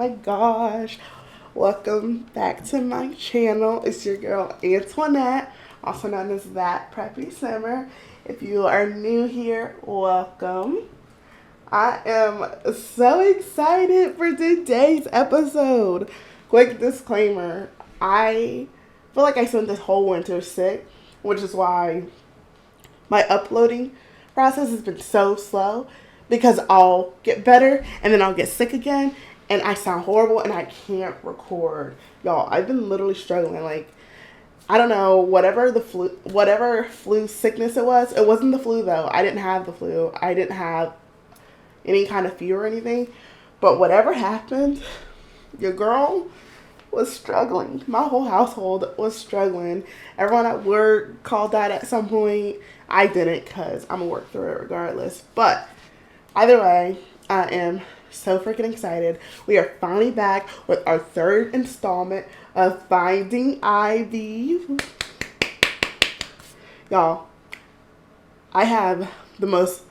my gosh. Welcome back to my channel. It's your girl Antoinette, also known as That Preppy Simmer. If you are new here, welcome. I am so excited for today's episode. Quick disclaimer, I feel like I spent this whole winter sick, which is why my uploading process has been so slow, because I'll get better and then I'll get sick again and I sound horrible and I can't record. Y'all, I've been literally struggling. Like, I don't know, whatever flu sickness it wasn't the flu though. I didn't have the flu. I didn't have any kind of fever or anything. But whatever happened, your girl was struggling. My whole household was struggling. Everyone at work called that at some point. I didn't, because I'm going to work through it regardless. But either way, I am so freaking excited. We are finally back with our third installment of Finding Ivy. Y'all, I have the most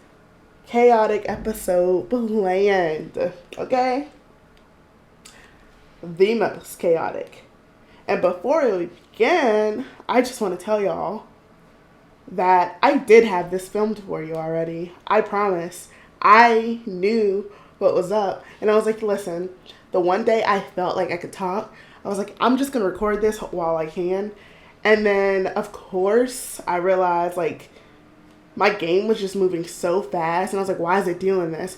chaotic episode planned, okay? The most chaotic. And before we begin, I just want to tell y'all that I did have this filmed for you already. I promise. I knew what was up. And I was like, listen, the one day I felt like I could talk, I was like, I'm just going to record this while I can. And then, of course, I realized, like, my game was just moving so fast. And I was like, why is it doing this?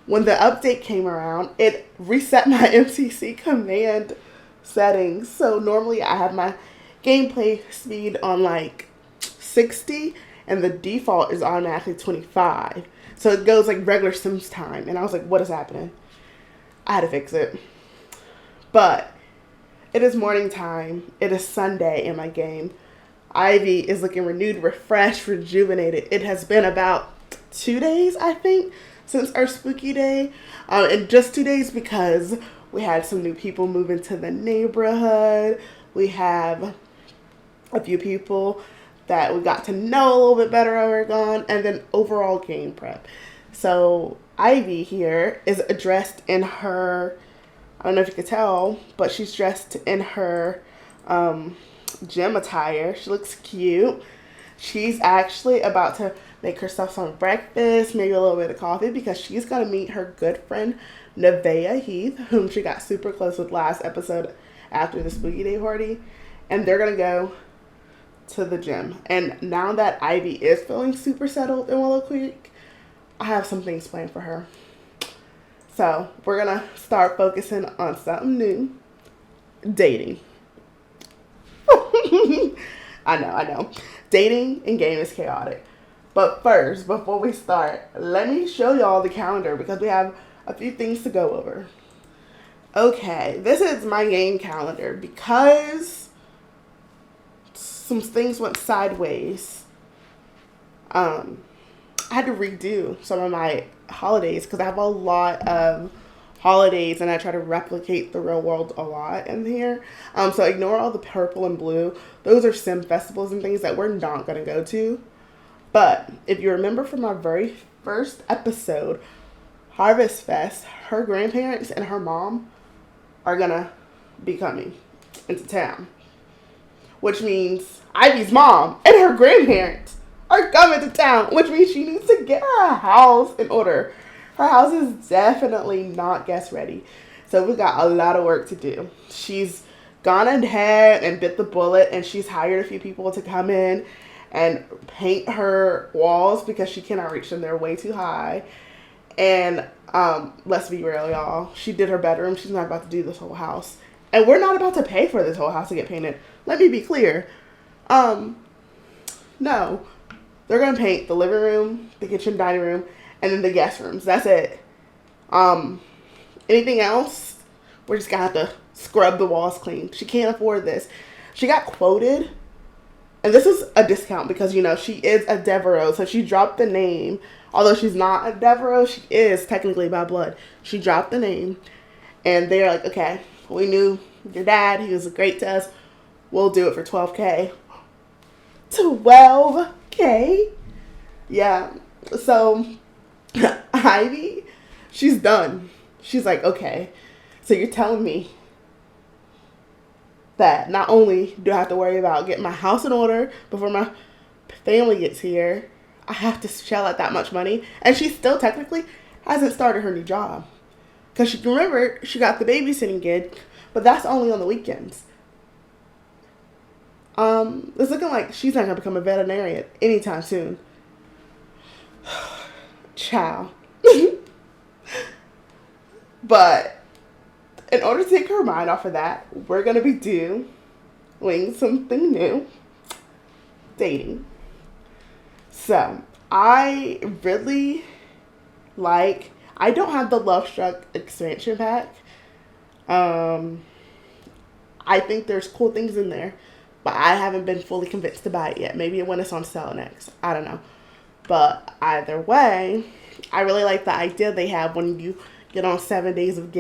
When the update came around, it reset my MCC command settings. So normally I have my gameplay speed on, like, 60, and the default is automatically 25. So it goes like regular Sims time. And I was like, what is happening? I had to fix it. But it is morning time. It is Sunday in my game. Ivy is looking renewed, refreshed, rejuvenated. It has been about 2 days, I think, since our spooky day. And just 2 days because we had some new people move into the neighborhood. We have a few people that we got to know a little bit better over gone, and then overall game prep. So Ivy here is dressed in her, I don't know if you could tell, but she's dressed in her gym attire. She looks cute. She's actually about to make herself some breakfast, maybe a little bit of coffee, because she's going to meet her good friend Nevaeh Heath, whom she got super close with last episode after the spooky day party, and they're going to go to the gym. And now that Ivy is feeling super settled in Willow Creek, I have some things planned for her. So we're gonna start focusing on something new. Dating. I know. Dating in game is chaotic. But first, before we start, let me show y'all the calendar because we have a few things to go over. Okay, this is my game calendar because some things went sideways. I had to redo some of my holidays because I have a lot of holidays and I try to replicate the real world a lot in here. So ignore all the purple and blue. Those are sim festivals and things that we're not going to go to. But if you remember from our very first episode, Harvest Fest, her grandparents and her mom are going to be coming into town. Which means Ivy's mom and her grandparents are coming to town, which means she needs to get her house in order. Her house is definitely not guest ready. So we got a lot of work to do. She's gone ahead and bit the bullet, and she's hired a few people to come in and paint her walls because she cannot reach them. They're way too high. And let's be real, y'all. She did her bedroom. She's not about to do this whole house. And we're not about to pay for this whole house to get painted. Let me be clear. No. They're going to paint the living room, the kitchen, dining room, and then the guest rooms. That's it. Anything else, we're just going to have to scrub the walls clean. She can't afford this. She got quoted, and this is a discount because, you know, she is a Devereaux, so she dropped the name. Although she's not a Devereaux, she is technically by blood. She dropped the name, and they're like, okay, we knew your dad. He was great to us. We'll do it for $12K. $12K? Yeah. So, Ivy, she's done. She's like, okay. So you're telling me that not only do I have to worry about getting my house in order before my family gets here, I have to shell out that much money, and she still technically hasn't started her new job. Because she, remember, she got the babysitting gig, but that's only on the weekends. It's looking like she's not going to become a veterinarian anytime soon. Ciao. But in order to take her mind off of that, we're going to be doing something new. Dating. So, I really like, I don't have the Love Struck expansion pack. I think there's cool things in there, but I haven't been fully convinced to buy it yet. Maybe when it's on sale next. I don't know. But either way, I really like the idea they have when you get on 7 days of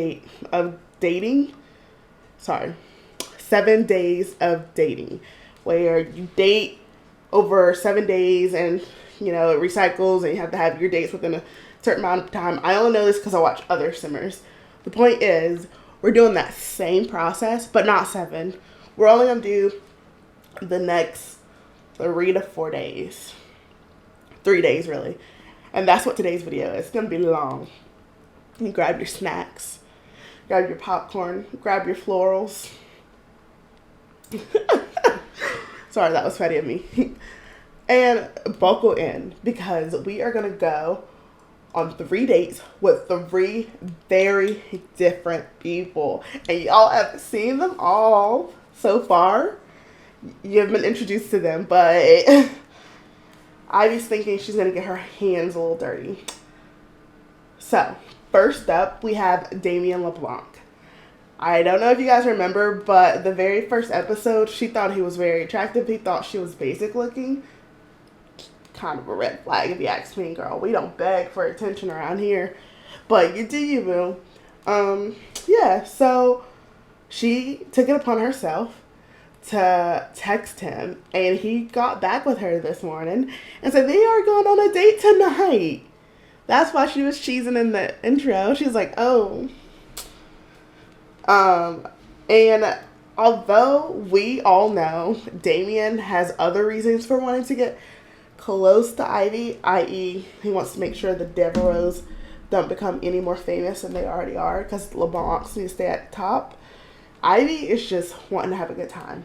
dating. Sorry. 7 days of dating. Where you date over 7 days and, you know, it recycles and you have to have your dates within a certain amount of time. I only know this because I watch other simmers. The point is, we're doing that same process, but not 7. We're only going to do the next 3 to 4 days. 3 days, really. And that's what today's video is. It's going to be long. You grab your snacks. Grab your popcorn. Grab your florals. Sorry, that was funny of me. And buckle in, because we are going to go on 3 dates with 3 very different people. And y'all have seen them all so far. You've been introduced to them, but Ivy's thinking she's going to get her hands a little dirty. So, first up, we have Damian LeBlanc. I don't know if you guys remember, but the very first episode, she thought he was very attractive. He thought she was basic looking. Kind of a red flag if you ask me, girl. We don't beg for attention around here. But you do you, boo. Yeah, so she took it upon herself to text him, and he got back with her this morning and said they are going on a date tonight. That's why she was cheesing in the intro. She's like, oh. And although we all know Damian has other reasons for wanting to get close to Ivy, i.e. he wants to make sure the Devereaux don't become any more famous than they already are, because LeBlanc needs to stay at the top. Ivy is just wanting to have a good time.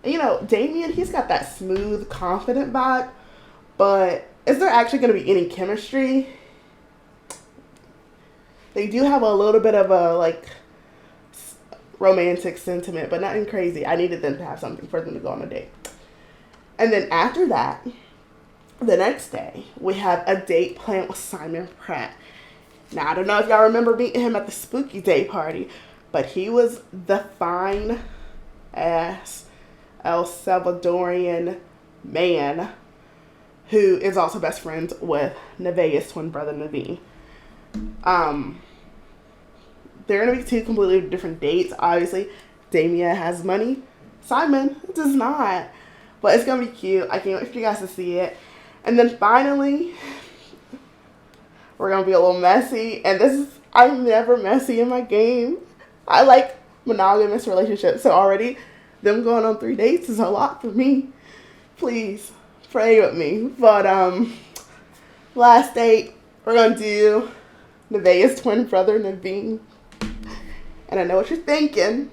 And, you know, Damian, he's got that smooth, confident vibe, but is there actually going to be any chemistry? They do have a little bit of a, like, romantic sentiment, but nothing crazy. I needed them to have something for them to go on a date. And then after that, the next day, we have a date planned with Simon Pratt. Now, I don't know if y'all remember meeting him at the Spooky Day party, but he was the fine-ass El Salvadorian man who is also best friends with Nevaeh's twin brother, Naveen. They're going to be 2 completely different dates. Obviously, Damian has money. Simon does not. But it's going to be cute. I can't wait for you guys to see it. And then finally, we're going to be a little messy. And this is, I'm never messy in my game. I like monogamous relationships. So already, them going on 3 dates is a lot for me. Please, pray with me. But, last date, we're going to do Nevaeh's twin brother, Naveen. And I know what you're thinking.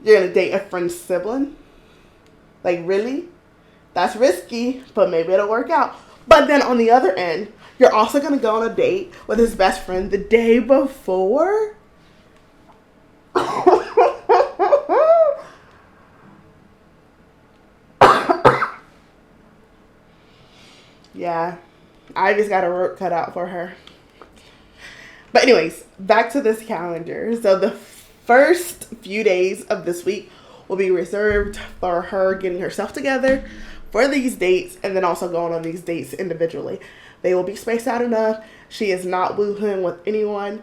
You're going to date a friend's sibling? Like, really? That's risky, but maybe it'll work out. But then on the other end, you're also going to go on a date with his best friend the day before? Yeah, Ivy's got a work cut out for her. But anyways, back to this calendar. So the first few days of this week will be reserved for her getting herself together for these dates, and then also going on these dates individually. They will be spaced out enough. She is not woohooing with anyone.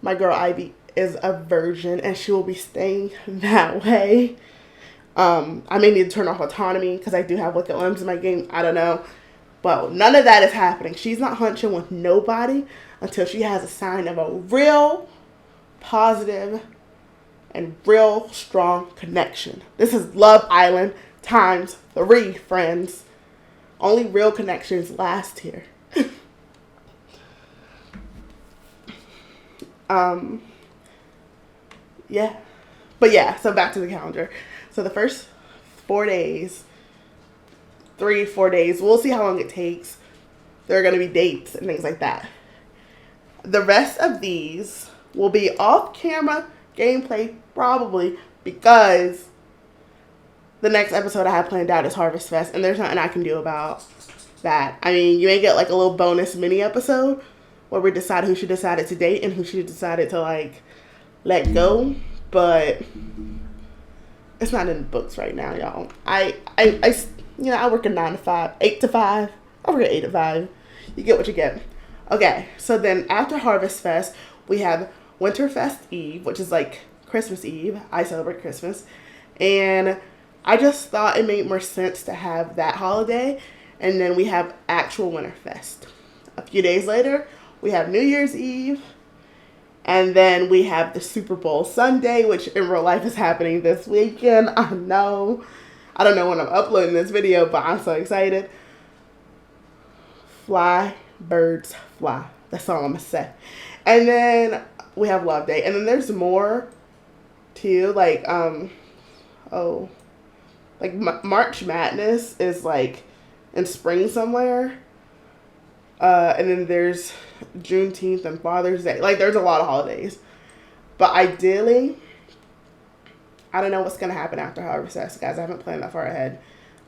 My girl Ivy is a virgin, and she will be staying that way. I may need to turn off autonomy because I do have Wicked Limbs in my game. I don't know. But none of that is happening. She's not hunching with nobody until she has a sign of a real positive, and real strong connection. This is Love Island times 3, friends. Only real connections last here. Yeah. But yeah, so back to the calendar. So the first 4 days, 4 days, we'll see how long it takes. There are going to be dates and things like that. The rest of these will be off-camera gameplay, probably, because the next episode I have planned out is Harvest Fest, and there's nothing I can do about that. I mean, you may get like a little bonus mini episode where we decide who she decided to date and who she decided to like let go, but it's not in the books right now, y'all. I work a 9 to 5, 8 to 5. I work at 8 to 5. You get what you get. Okay, so then after Harvest Fest, we have Winterfest Eve, which is like Christmas Eve. I celebrate Christmas. And I just thought it made more sense to have that holiday. And then we have actual Winterfest. A few days later, we have New Year's Eve. And then we have the Super Bowl Sunday, which in real life is happening this weekend. I know. I don't know when I'm uploading this video, but I'm so excited. Fly, birds, fly. That's all I'm going to say. And then we have Love Day. And then there's more, too. Like, March Madness is, like, in spring somewhere. And then there's Juneteenth and Father's Day. Like, there's a lot of holidays. But ideally, I don't know what's going to happen after Harvest Fest, guys. I haven't planned that far ahead.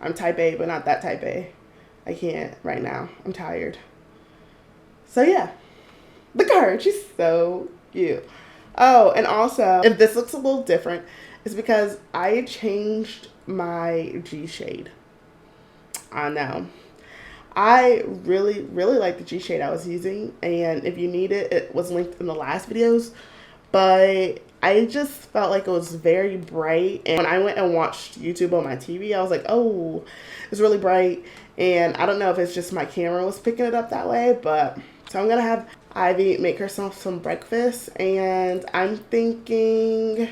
I'm type A, but not that type A. I can't right now. I'm tired. So, yeah. The card. She's so cute. Oh, and also, if this looks a little different, it's because I changed my G shade. I know. I really, really like the G shade I was using, and if you need it, it was linked in the last videos, but I just felt like it was very bright, and when I went and watched YouTube on my TV, I was like, oh, it's really bright, and I don't know if it's just my camera was picking it up that way, but, so I'm going to have Ivy make herself some breakfast, and I'm thinking,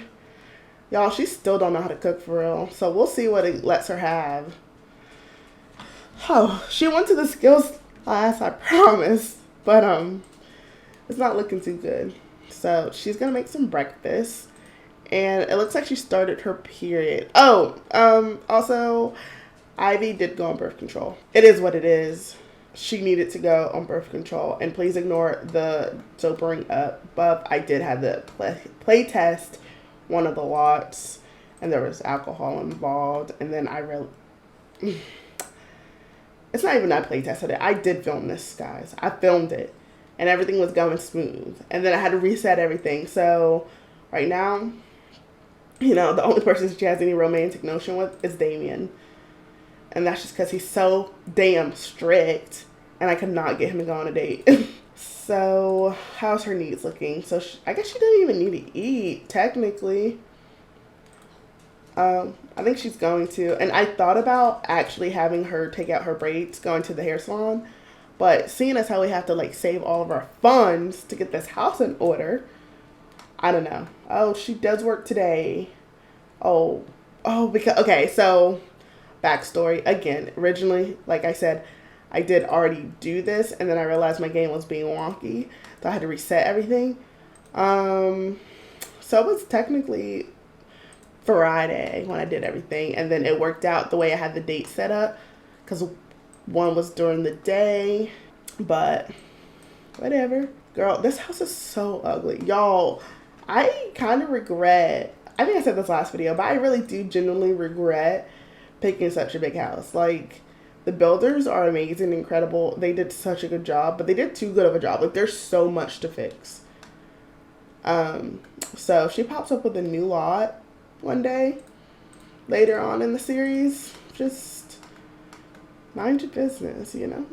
y'all, she still don't know how to cook for real, so we'll see what it lets her have. Oh, she went to the skills class, I promise, but it's not looking too good. So she's gonna make some breakfast, and it looks like she started her period. Oh, also, Ivy did go on birth control. It is what it is. She needed to go on birth control, and please ignore the sobering up. But I did have the play test one of the lots, and there was alcohol involved, and then I really. It's not even that I play tested it. I did film this, guys. I filmed it. And everything was going smooth. And then I had to reset everything. So, right now, the only person she has any romantic notion with is Damian. And that's just because he's so damn strict. And I could not get him to go on a date. So, how's her needs looking? So, I guess she doesn't even need to eat, technically. I think she's going to. And I thought about actually having her take out her braids, going to the hair salon. But seeing as how we have to, like, save all of our funds to get this house in order, I don't know. Oh, she does work today. Okay, so, backstory. Again, originally, like I said, I did already do this, and then I realized my game was being wonky, so I had to reset everything. So it was technically Friday when I did everything, and then it worked out the way I had the date set up, because one was during the day, but whatever. Girl, this house is so ugly. Y'all, I kind of regret, I think I said this last video, but I really do genuinely regret picking such a big house. Like, the builders are amazing, incredible. They did such a good job, but they did too good of a job. Like, there's so much to fix. So she pops up with a new lot one day later on in the series. Just mind your business, and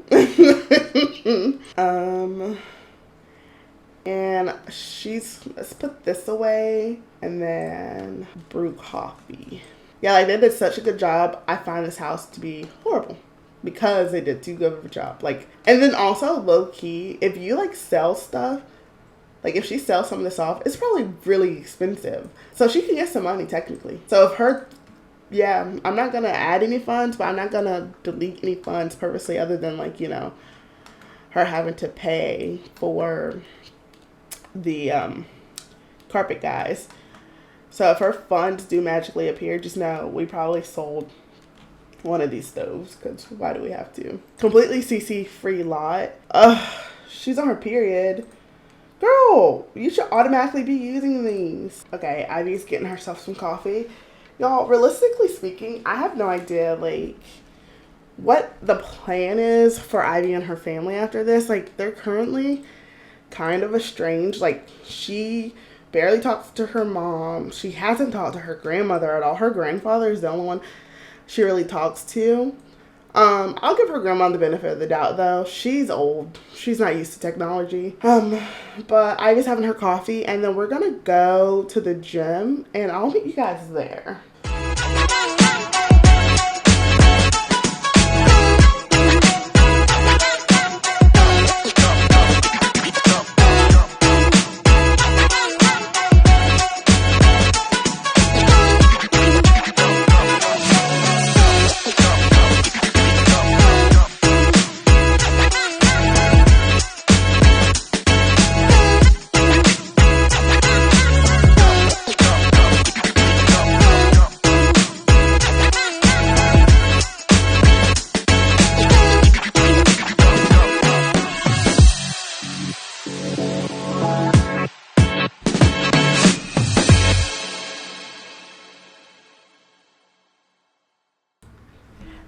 let's put this away and then brew coffee. Yeah, like, they did such a good job. I find this house to be horrible because they did too good of a job. Like, and then also low key, if you like sell stuff, Like, if she sells some of this off, it's probably really expensive. So she can get some money, technically. So if her, yeah, I'm not going to add any funds, but I'm not going to delete any funds purposely other than, like, you know, her having to pay for the carpet guys. So if her funds do magically appear, just know we probably sold one of these stoves, because why do we have to? Completely CC free lot. She's on her period. Girl, you should automatically be using these. Okay, Ivy's getting herself some coffee. Y'all, realistically speaking, I have no idea, like, what the plan is for Ivy and her family after this. Like, they're currently kind of estranged. Like, she barely talks to her mom. She hasn't talked to her grandmother at all. Her grandfather is the only one she really talks to. I'll give her grandma the benefit of the doubt, though. She's old. She's not used to technology. But Ivy's having her coffee, and then we're gonna go to the gym, and I'll meet you guys there.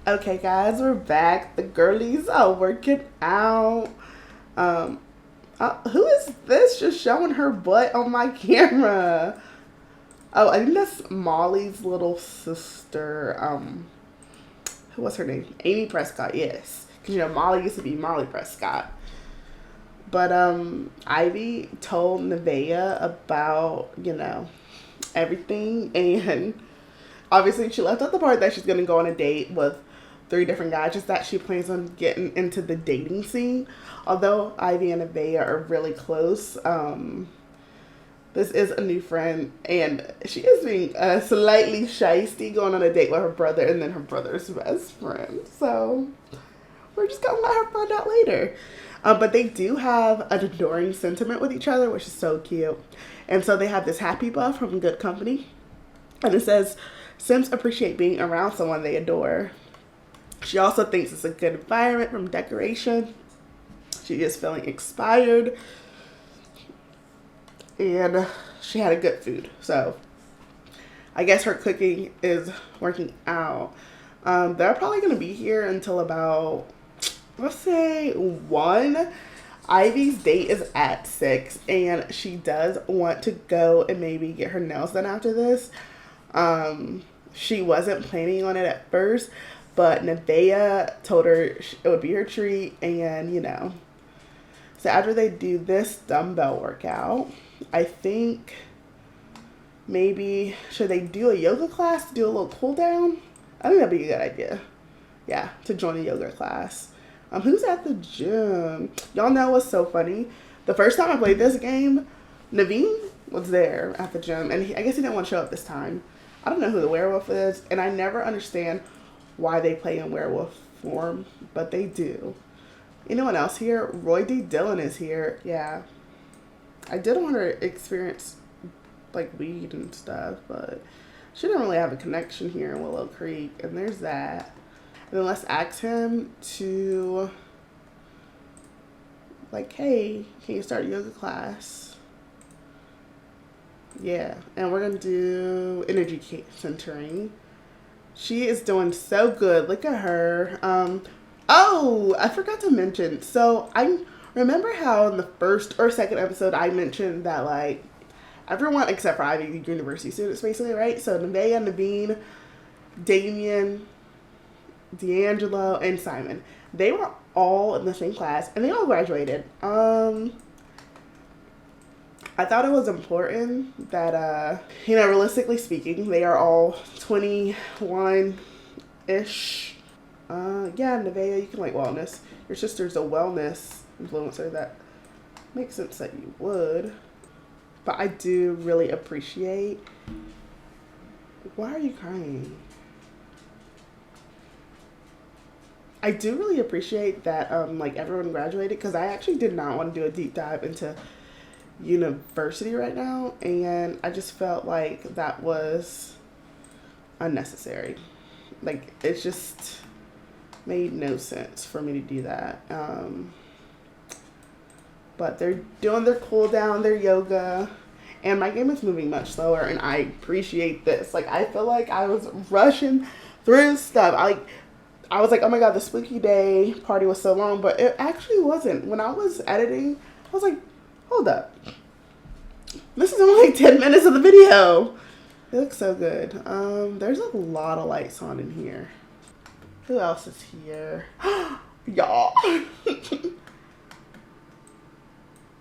Okay, guys, we're back. The girlies are working out. Who is this just showing her butt on my camera? Oh, I think that's Molly's little sister. Who was her name? Amy Prescott, yes. Because, you know, Molly used to be Molly Prescott. But, Ivy told Nevaeh about, you know, everything. And obviously she left out the part that she's going to go on a date with 3 different guys, just that she plans on getting into the dating scene. Although Ivy and Nevaeh are really close, this is a new friend, and she is being slightly shysty, going on a date with her brother and then her brother's best friend. So we're just gonna let her find out later. But they do have an adoring sentiment with each other, which is so cute. And so they have this happy buff from Good Company, and it says, Sims appreciate being around someone they adore. She also thinks it's a good environment from decoration. She is feeling inspired. And she had a good food. So I guess her cooking is working out. They're probably going to be here until about, let's say, 1. Ivy's date is at 6. And she does want to go and maybe get her nails done after this. She wasn't planning on it at first. But Nevaeh told her it would be her treat, and, you know. So after they do this dumbbell workout, I think maybe, should they do a yoga class to do a little cool down? I think that'd be a good idea. Yeah, to join a yoga class. Who's at the gym? Y'all know what's so funny? The first time I played this game, Naveen was there at the gym, and I guess he didn't want to show up this time. I don't know who the werewolf is, and I never understand why they play in werewolf form, but they do. Anyone else here? Roy D. Dillon is here. Yeah. I did want her to experience, like, weed and stuff, but she didn't really have a connection here in Willow Creek, and there's that. And then let's ask him to, like, hey, can you start a yoga class? Yeah, and we're going to do energy centering. She is doing so good. Look at her. Oh, I forgot to mention. So I remember how in the first or second episode I mentioned that, like, everyone except for Ivy University students, basically, right? So Nevaeh, Naveen, Damian, D'Angelo, and Simon. They were all in the same class, and they all graduated. I thought it was important that, you know, realistically speaking, they are all 21-ish. Yeah, Nevaeh, you can like wellness. Your sister's a wellness influencer that Makes sense that you would. But I do really appreciate. Why are you crying? I do really appreciate that like everyone graduated, because I actually did not want to do a deep dive into university right now, and I just felt like that was unnecessary. Like, it just made no sense for me to do that. But they're doing their cool down, their yoga, and my game is moving much slower, and I appreciate this. Like, I feel like I was rushing through stuff. I was like, oh my god, the spooky day party was so long, but it actually wasn't. When I was editing, I was like, hold up. This is only like 10 minutes of the video. It looks so good. There's a lot of lights on in here. Who else is here? Y'all.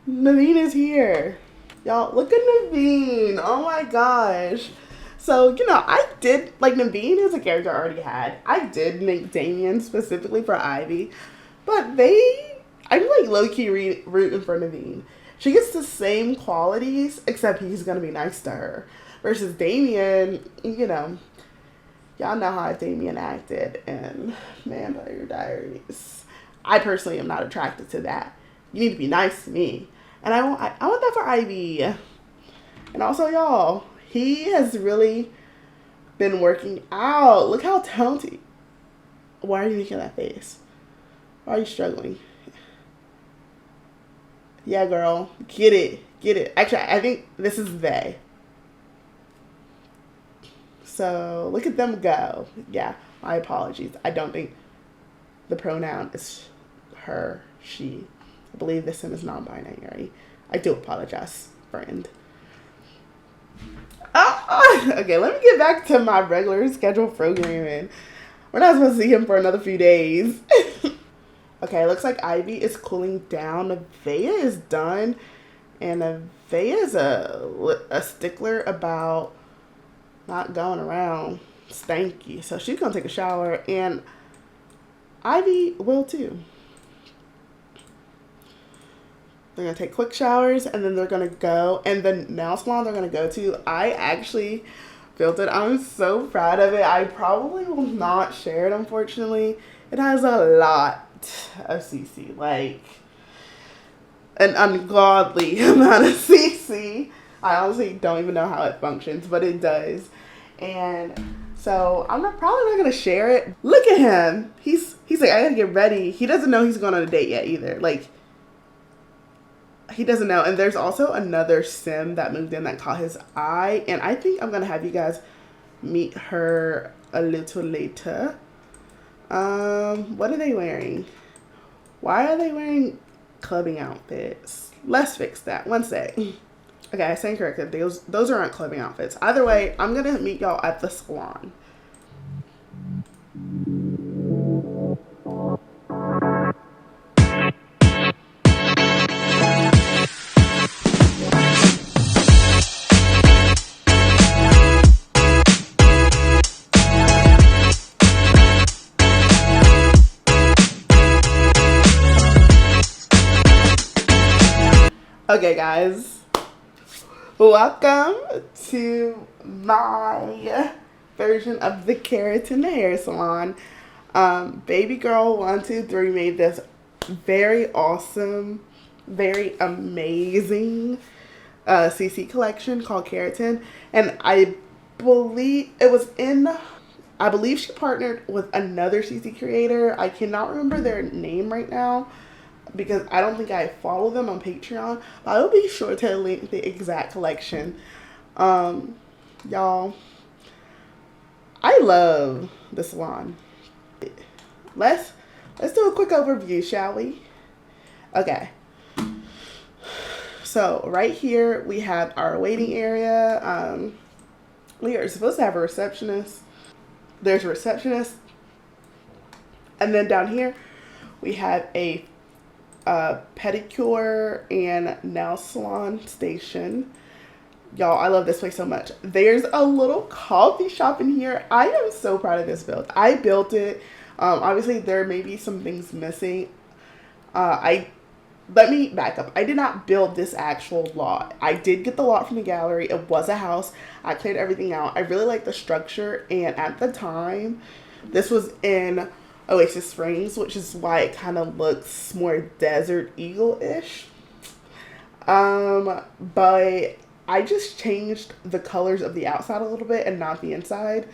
Naveen is here. Y'all, look at Naveen. Oh my gosh. So, I did, like, Naveen is a character I already had. I did make Damian specifically for Ivy. But I'm like low-key rooting for Naveen. She gets the same qualities, except he's going to be nice to her. Versus Damian, y'all know how Damian acted in Vampire Diaries. I personally am not attracted to that. You need to be nice to me. And I want that for Ivy. And also, y'all, he has really been working out. Look how talented. Why are you making that face? Why are you struggling? Yeah, girl. Get it. Get it. Actually, I think this is they. So, look at them go. Yeah, my apologies. I don't think the pronoun is her, she. I believe this sim is non-binary. I do apologize, friend. Okay, let me get back to my regular scheduled programming. We're not supposed to see him for another few days. Okay, looks like Ivy is cooling down. Nevaeh is done. And Nevaeh is a stickler about not going around stanky. So she's going to take a shower. And Ivy will too. They're going to take quick showers. And then they're going to go. And the nail salon they're going to go to, I actually built it. I'm so proud of it. I probably will not share it, unfortunately. It has a lot of CC, like an ungodly amount of CC. I honestly don't even know how it functions, but it does. And so I'm probably not gonna share it. Look at him. He's like, I gotta get ready. He doesn't know he's going on a date yet either. Like, he doesn't know. And there's also another sim that moved in that caught his eye, and I think I'm gonna have you guys meet her a little later. What are they wearing? Why are they wearing clubbing outfits? Let's fix that. One sec. Okay, I stand corrected. Those aren't clubbing outfits. Either way, I'm gonna meet y'all at the salon. Okay, guys, welcome to my version of the Keratin Hair Salon. Baby girl 123 made this very awesome, very amazing CC collection called Keratin, and I believe she partnered with another CC creator. I cannot remember their name right now, because I don't think I follow them on Patreon, but I will be sure to link the exact collection. Y'all, I love the salon. Let's do a quick overview, shall we? Okay. So right here we have our waiting area. We are supposed to have a receptionist. There's a receptionist, and then down here we have a pedicure and nail salon station. Y'all, I love this place so much. There's a little coffee shop in here. I am so proud of this build. I built it. Obviously there may be some things missing. I let me back up. I did not build this actual lot. I did get the lot from the gallery. It was a house. I cleared everything out. I really like the structure, and at the time, this was in Oasis Springs, which is why it kind of looks more Desert Eagle-ish. But I just changed the colors of the outside a little bit and not the inside.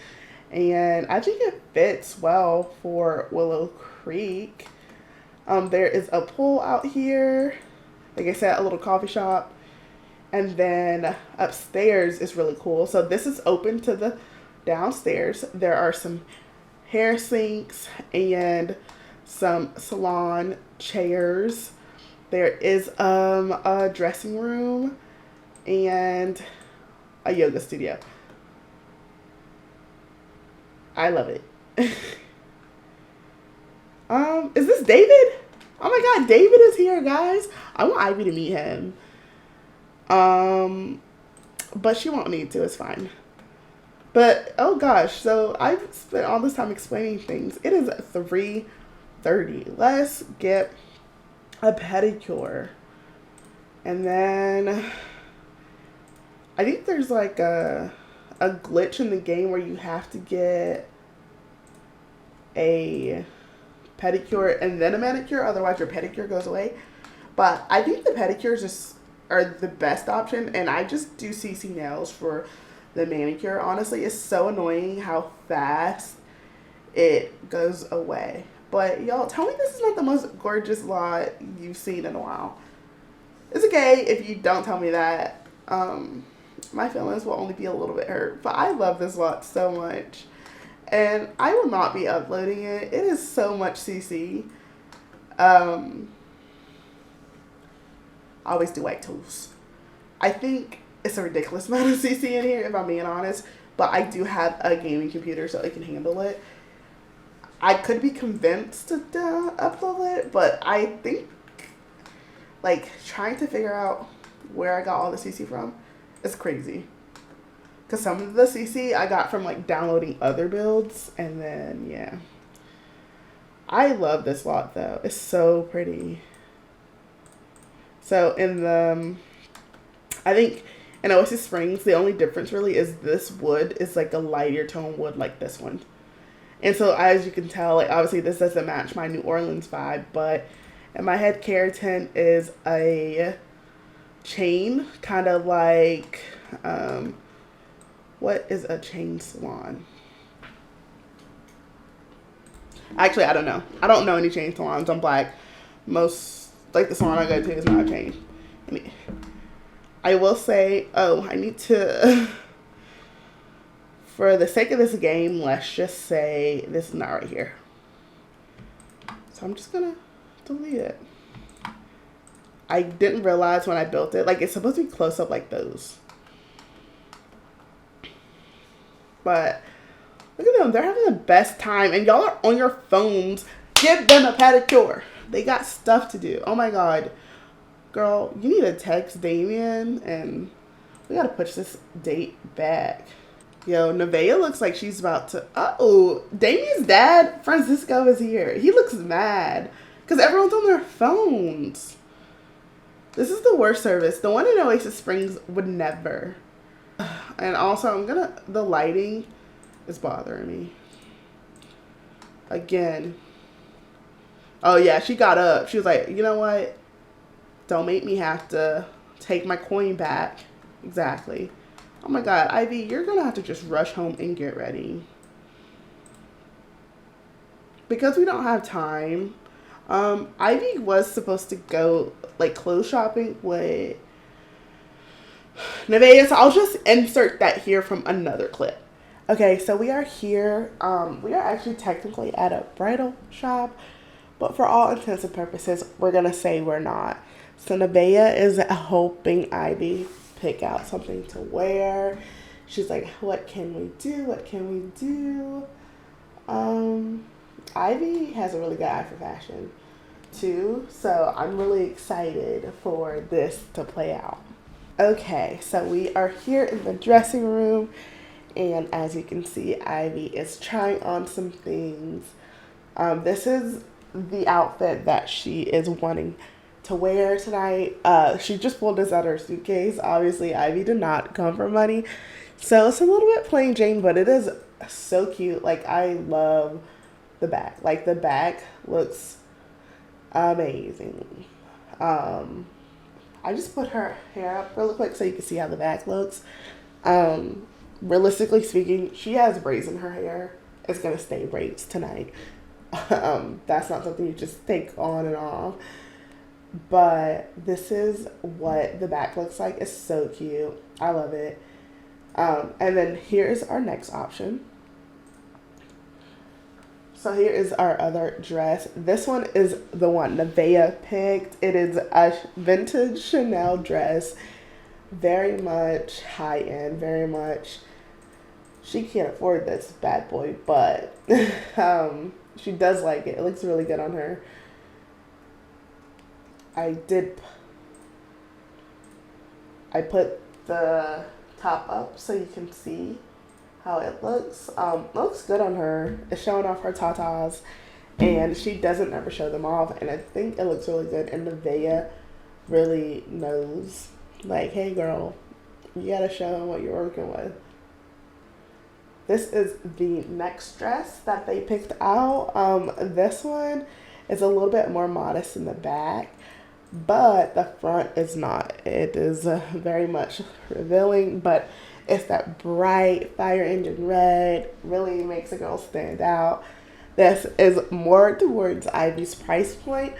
And I think it fits well for Willow Creek. There is a pool out here. Like I said, a little coffee shop. And then upstairs is really cool. So this is open to the downstairs. There are some hair sinks and some salon chairs. There is a dressing room and a yoga studio. I love it. Is this David? Oh my god, David is here, guys. I want Ivy to meet him. But she won't need to, it's fine. But, oh gosh, so I've spent all this time explaining things. It is 3:30. Let's get a pedicure. And then, I think there's like a glitch in the game where you have to get a pedicure and then a manicure, otherwise your pedicure goes away. But I think the pedicures just are the best option, and I just do CC nails for the manicure. Honestly, it's so annoying how fast it goes away. But y'all, tell me this is not the most gorgeous lot you've seen in a while. It's okay if you don't tell me that. My feelings will only be a little bit hurt, but I love this lot so much. And I will not be uploading it. It is so much CC. I always do white tools. I think it's a ridiculous amount of CC in here, if I'm being honest. But I do have a gaming computer, so it can handle it. I could be convinced to upload it, but I think, like, trying to figure out where I got all the CC from is crazy. Because some of the CC I got from, like, downloading other builds, and then, yeah. I love this lot, though. It's so pretty. So, in the, I think in Oasis Springs, the only difference really is this wood is, like, a lighter tone wood like this one. And so, as you can tell, like, obviously this doesn't match my New Orleans vibe, but in my head, keratin is a chain, kind of like, what is a chain salon? Actually, I don't know. I don't know any chain salons. I'm black. Most, like, the salon I go to is not a chain. I will say, I need to, for the sake of this game, let's just say this is not right here. So I'm just going to delete it. I didn't realize when I built it, like, it's supposed to be close up like those. But look at them. They're having the best time. And y'all are on your phones. Give them a pedicure. They got stuff to do. Oh my god. Girl, you need to text Damian. And we got to push this date back. Yo, Nevaeh looks like she's about to... Uh-oh. Damian's dad, Francisco, is here. He looks mad. Because everyone's on their phones. This is the worst service. The one in Oasis Springs would never... And also, the lighting is bothering me. Again. Oh, yeah, she got up. She was like, you know what? Don't make me have to take my coin back. Exactly. Oh, my God. Ivy, you're going to have to just rush home and get ready. Because we don't have time. Ivy was supposed to go, like, clothes shopping with... Nevaeh, so I'll just insert that here from another clip. Okay, so we are here. We are actually technically at a bridal shop, but for all intents and purposes, we're gonna say we're not. So Nevaeh is helping Ivy pick out something to wear. She's like, what can we do? What can we do? Ivy has a really good eye for fashion too, so I'm really excited for this to play out. Okay, so we are here in the dressing room, and as you can see, Ivy is trying on some things. This is the outfit that she is wanting to wear tonight. She just pulled this out of her suitcase. Obviously, Ivy did not come for money. So it's a little bit plain Jane, but it is so cute. Like, I love the back. Like, the back looks amazing. I just put her hair up really quick so you can see how the back looks. Realistically speaking, she has braids in her hair. It's gonna stay braids tonight. That's not something you just take on and off. But this is what the back looks like. It's so cute. I love it. And then here's our next option. So here is our other dress. This one is the one Nevaeh picked. It is a vintage Chanel dress. Very much high end, very much. She can't afford this bad boy, but she does like it. It looks really good on her. I put the top up so you can see how it looks. Looks good on her. It's showing off her tatas, and she doesn't ever show them off, and I think it looks really good. And Nevaeh really knows, like, hey girl, you gotta show them what you're working with. This is the next dress that they picked out. This one is a little bit more modest in the back, but the front is not. It is very much revealing, but it's that bright fire engine red. Really makes a girl stand out. This is more towards Ivy's price point,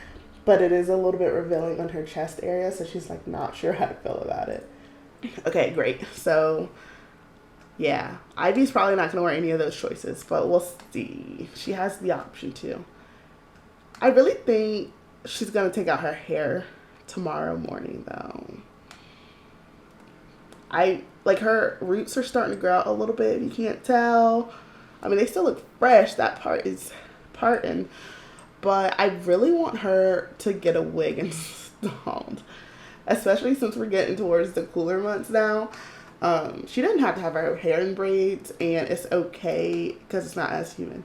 but it is a little bit revealing on her chest area, so she's like not sure how to feel about it. Okay, great. So yeah, Ivy's probably not going to wear any of those choices, but we'll see. She has the option to. I really think she's going to take out her hair tomorrow morning, though. Like, her roots are starting to grow out a little bit, if you can't tell. I mean, they still look fresh. That part is parting. But I really want her to get a wig installed, especially since we're getting towards the cooler months now. She doesn't have to have her hair in braids, and it's okay because it's not as humid.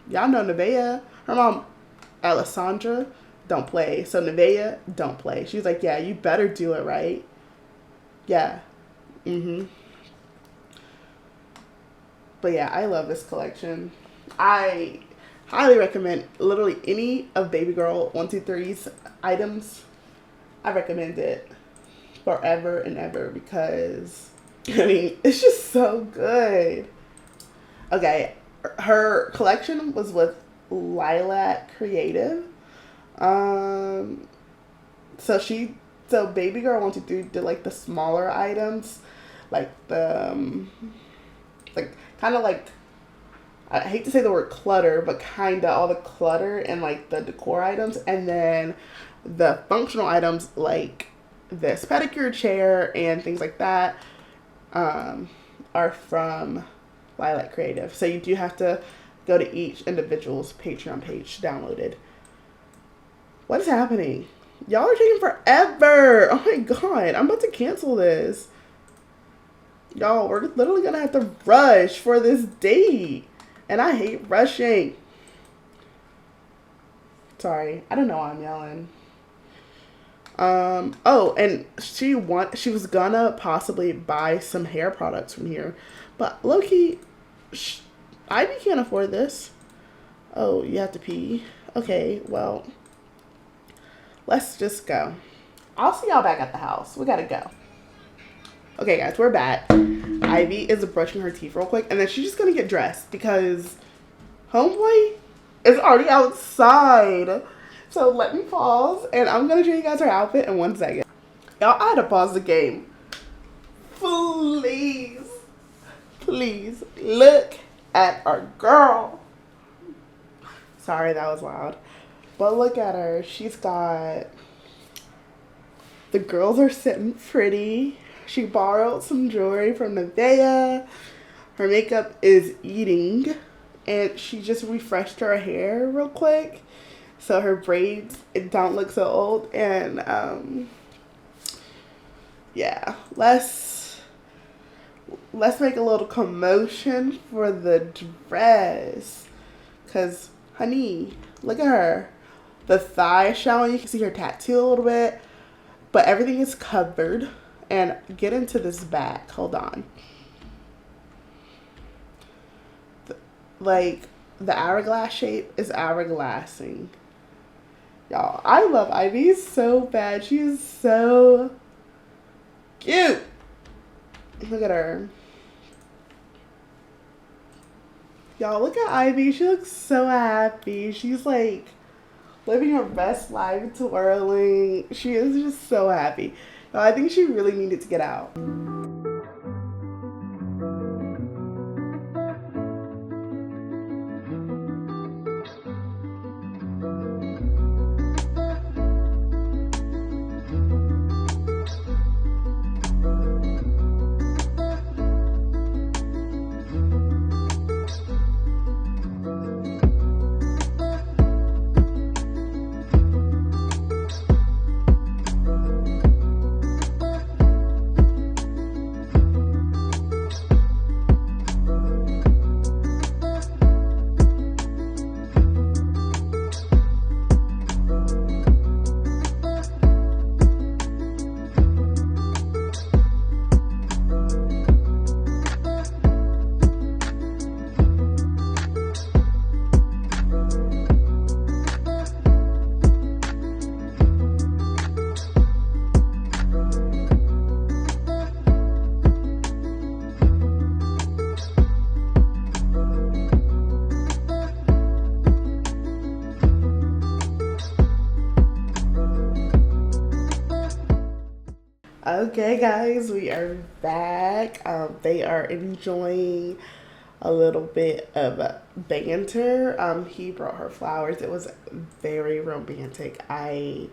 Y'all know Nevaeh, her mom, Alessandra, don't play. So Nevaeh, don't play. She's like, yeah, you better do it right. Yeah. But yeah, I love this collection. I highly recommend literally any of Baby Girl 123's items. I recommend it forever and ever because, I mean, it's just so good. Okay, her collection was with Lilac Creative. So Baby Girl 123 did like the smaller items, like the like kind of like, I hate to say the word clutter, but kind of all the clutter and like the decor items, and then the functional items like this pedicure chair and things like that are from Lilac Creative. So you do have to go to each individual's Patreon page to download it. What is happening? Y'all are taking forever. Oh my god, I'm about to cancel this. Y'all, we're literally gonna have to rush for this date. And I hate rushing. Sorry, I don't know why I'm yelling. Oh, and she was gonna possibly buy some hair products from here, but low-key, Ivy can't afford this. Oh, you have to pee. Okay, well, let's just go. I'll see y'all back at the house. We gotta go. Okay, guys, we're back. Ivy is brushing her teeth real quick, and then she's just gonna get dressed because homeboy is already outside. So let me pause, and I'm gonna show you guys her outfit in 1 second. Y'all, I had to pause the game. Please look at our girl. Sorry, that was loud. But look at her. She's got, the girls are sitting pretty. She borrowed some jewelry from Nevaeh. Her makeup is eating, and she just refreshed her hair real quick. So her braids, it don't look so old. And yeah, let's make a little commotion for the dress. Cause honey, look at her. the thigh showing. You can see her tattoo a little bit, but everything is covered. And get into this back. Hold on. Like, the hourglass shape is hourglassing. Y'all, I love Ivy so bad. She is so cute. Look at her. Y'all, look at Ivy. She looks so happy. She's like living her best life, twirling. She is just so happy. Y'all, I think she really needed to get out. Okay, guys, we are back. They are enjoying a little bit of banter. He brought her flowers. It was very romantic. I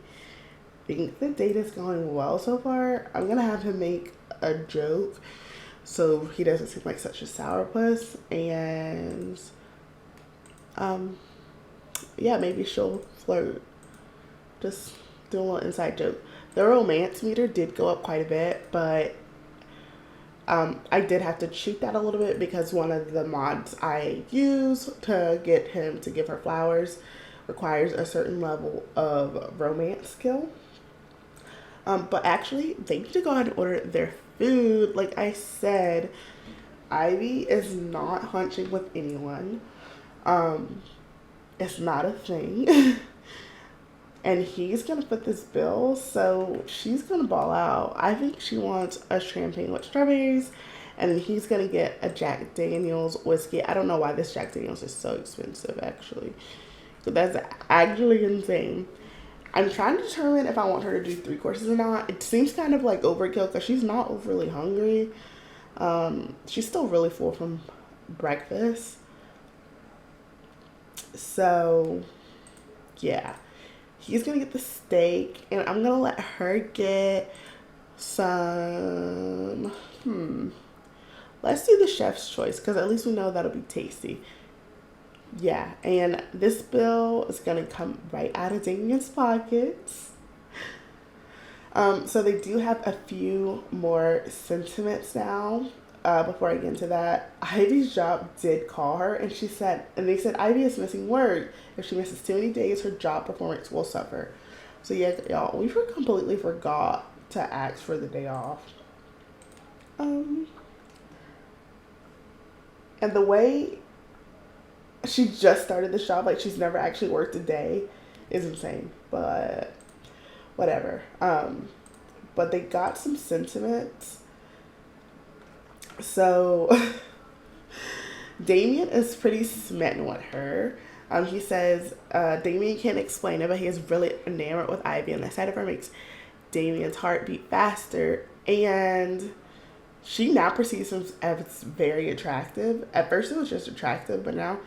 think the date is going well so far. I'm gonna have him make a joke so he doesn't seem like such a sourpuss, and yeah, maybe she'll flirt. Just do a little inside joke. The romance meter did go up quite a bit, but I did have to cheat that a little bit because one of the mods I use to get him to give her flowers requires a certain level of romance skill. But actually, they need to go ahead and order their food. Like I said, Ivy is not hunching with anyone. It's not a thing. And he's gonna put this bill, so she's gonna ball out. I think she wants a champagne with strawberries, and then he's gonna get a Jack Daniels whiskey. I don't know why this Jack Daniels is so expensive, actually. So that's actually insane. I'm trying to determine if I want her to do 3 courses or not. It seems kind of like overkill because she's not overly hungry. She's still really full from breakfast. So, yeah. He's gonna get the steak, and I'm gonna let her get some, let's do the chef's choice, because at least we know that'll be tasty. Yeah, and this bill is gonna come right out of Damian's pockets. So they do have a few more sentiments now. Before I get into that, Ivy's job did call her, and they said Ivy is missing work. If she misses too many days, her job performance will suffer. So yeah, y'all, we completely forgot to ask for the day off. And the way she just started this job, like she's never actually worked a day, is insane. But whatever. But they got some sentiments. So Damian is pretty smitten with her. He says Damian can't explain it, but he is really enamored with Ivy, and the sight of her makes Damian's heart beat faster. And she now perceives him as very attractive. At first it was just attractive, but now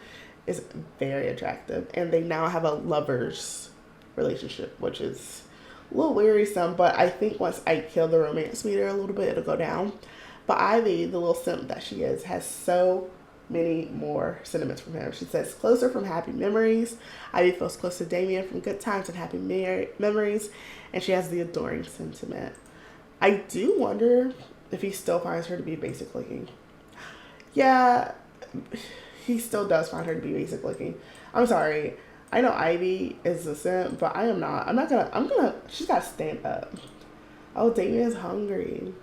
it's very attractive. And they now have a lover's relationship, which is a little wearisome, but I think once I kill the romance meter a little bit, it'll go down. But Ivy, the little simp that she is, has so many more sentiments from him. She says, closer from happy memories. Ivy feels close to Damian from good times and happy memories. And she has the adoring sentiment. I do wonder if he still finds her to be basic looking. Yeah, he still does find her to be basic looking. I'm sorry. I know Ivy is a simp, but I am not. She's got to stand up. Oh, Damian's hungry.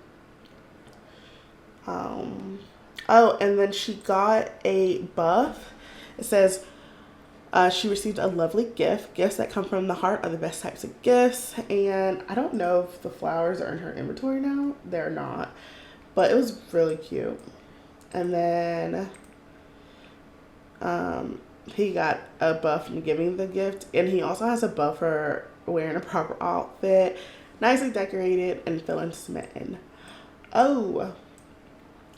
Oh, and then she got a buff. It says she received a lovely gift. Gifts that come from the heart are the best types of gifts. And I don't know if the flowers are in her inventory now. They're not. But it was really cute. And then he got a buff from giving the gift. And he also has a buff for wearing a proper outfit. Nicely decorated and feeling smitten. Oh,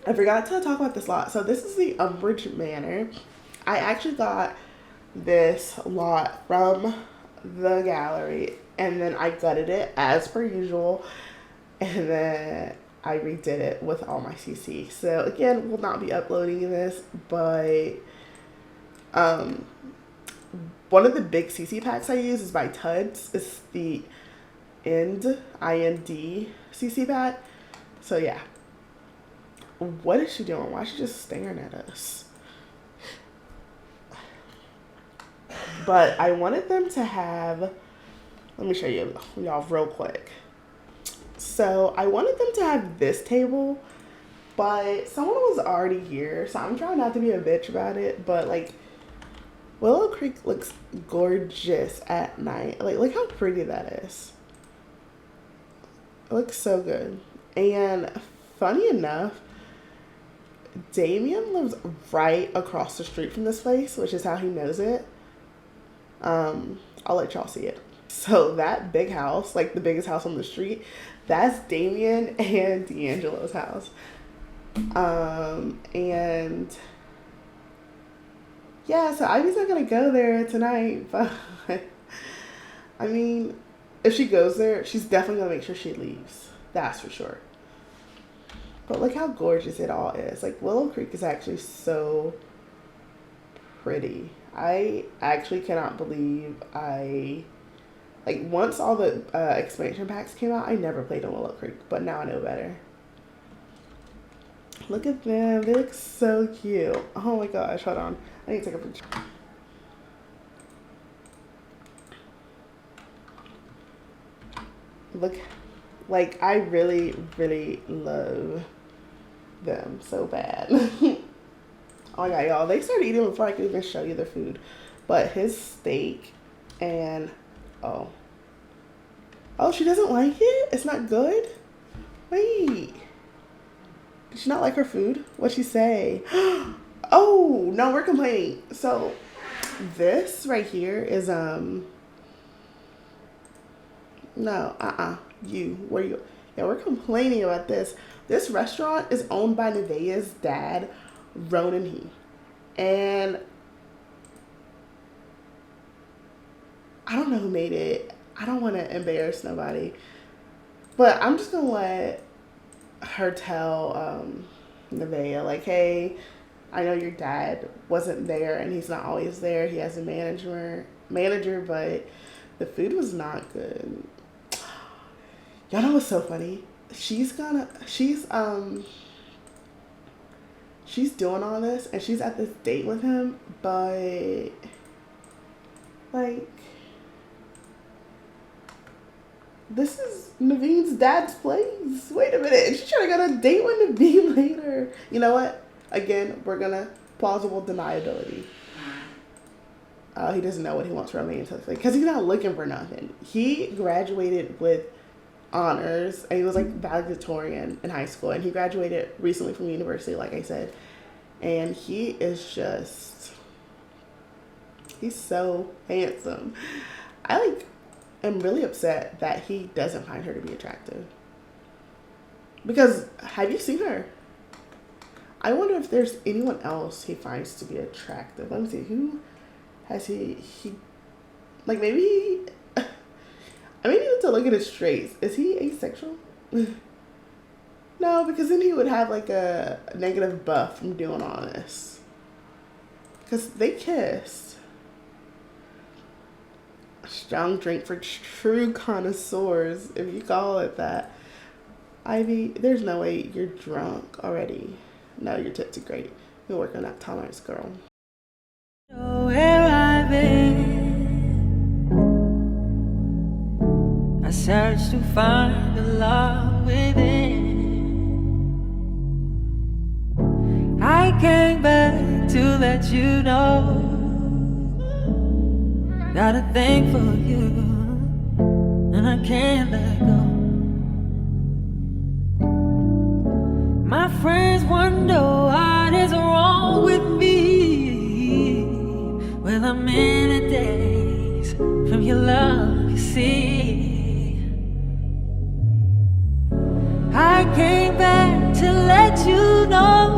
I forgot to talk about this lot. So this is the Umbridge Manor. I actually got this lot from the gallery, and then I gutted it as per usual, and then I redid it with all my CC. So again, we'll not be uploading this, but one of the big CC packs I use is by Tuds. It's the IND CC pack. So yeah. What is she doing? Why is she just staring at us? But I wanted them to have, let me show y'all real quick. So I wanted them to have this table, but someone was already here. So I'm trying not to be a bitch about it, but like Willow Creek looks gorgeous at night. Like, look how pretty that is. It looks so good. And funny enough, Damian lives right across the street from this place, which is how he knows it. I'll let y'all see it. So that big house, like the biggest house on the street, that's Damian and D'Angelo's house. And yeah, so Ivy's not gonna go there tonight, but I mean, if she goes there, she's definitely gonna make sure she leaves. That's for sure. But look how gorgeous it all is. Like, Willow Creek is actually so pretty. I actually cannot believe like, once all the expansion packs came out, I never played on Willow Creek, but now I know better. Look at them. They look so cute. Oh my gosh, hold on. I need to take a picture. Look, like, I really, really love them so bad. Oh my god, y'all, they started eating before I could even show you their food. But his steak and oh, she doesn't like it? It's not good? Wait, did she not like her food? What'd she say? Oh no, we're complaining. So this right here is where you, yeah, we're complaining about this. This restaurant is owned by Nevaeh's dad, Ronan He. And I don't know who made it. I don't want to embarrass nobody. But I'm just going to let her tell Nevaeh, like, hey, I know your dad wasn't there and he's not always there. He has a manager, but the food was not good. Y'all know what's so funny? She's doing all this and she's at this date with him, but like, this is Naveen's dad's place. Wait a minute, she's trying to go on a date with Naveen later. You know what? Again, we're gonna plausible deniability. He doesn't know what he wants from me because he's not looking for nothing. He graduated with honors and he was like valedictorian in high school, and he graduated recently from university, like I said, and he is just, he's so handsome. I am really upset that he doesn't find her to be attractive, because have you seen her? I wonder if there's anyone else he finds to be attractive. Let me see, who has he like, maybe I may need to look at his traits. Is he asexual? No, because then he would have like a negative buff from doing all this. Because they kissed. A strong drink for true connoisseurs, if you call it that. Ivy, there's no way you're drunk already. No, your tips are great. You'll work on that tolerance, girl. Where I've been. search to find the love within. I came back to let you know, got a thing for you, and I can't let go. My friends wonder what is wrong with me. Well, I'm in a daze from your love, you see. I came back to let you know,